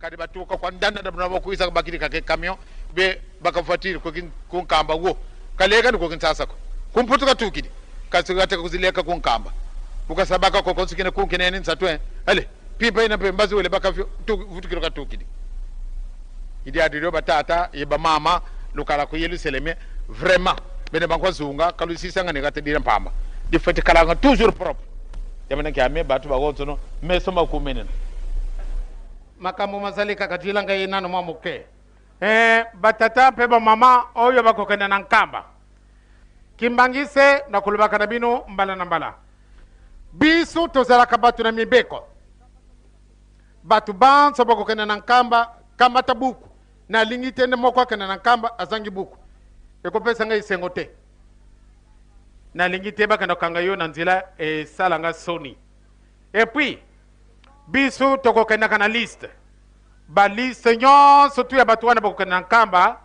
kadi batuka kwa ndanda da bravo kuisa bakiri kake camion be bakafuatiri kun kamba wo kalega ko kin sasa ko kun putuka tukidi kasugata kuzileka kun kamba ukasabaka ko konsikine kun kinene nsatwe ale pipa ina pe mbazi wele baka futukiro ka tukidi idi adirio batata yeba mama lukala ko yelu seleme vraiment bene banko zunga kalu sisanga ne gata dira pamba di fete kala nga toujours propre yamana kyame batu ba wozo no mesoma kumenen makamu mazalika katila nga ina no mamuke batata pe ba mama oyo bakokena na nkamba kimbangise na kulubaka na bino mbala na mbala bisu tozalaka batu na mibeko batu banso bakokena na nkamba kamba tabuku na lingite ne moko akena na nkamba azangi buku ekopesa nga isengo te na lingite bakana kanga yo na nzela salanga soni et puis bisu tokokena kana liste ba liste nyonso tu ya batu wana bakokena na nkamba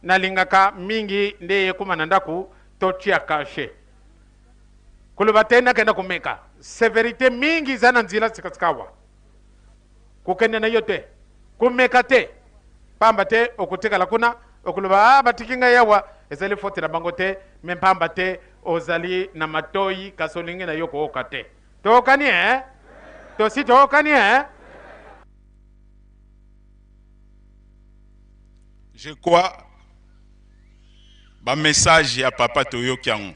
na lingaka mingi nde kuma na ndaku totia kashe kuluba tena kenda kumeka severite mingi zana nzila sikasikawa kukende na yote kumeka te pamba te okuteka lakuna okuluba batikinga yawa ezali fote na bango te mempamba te ozali na matoi kasolingi na yoko okate tokani tosi tokani Je crois ba message ya papa toyoki yango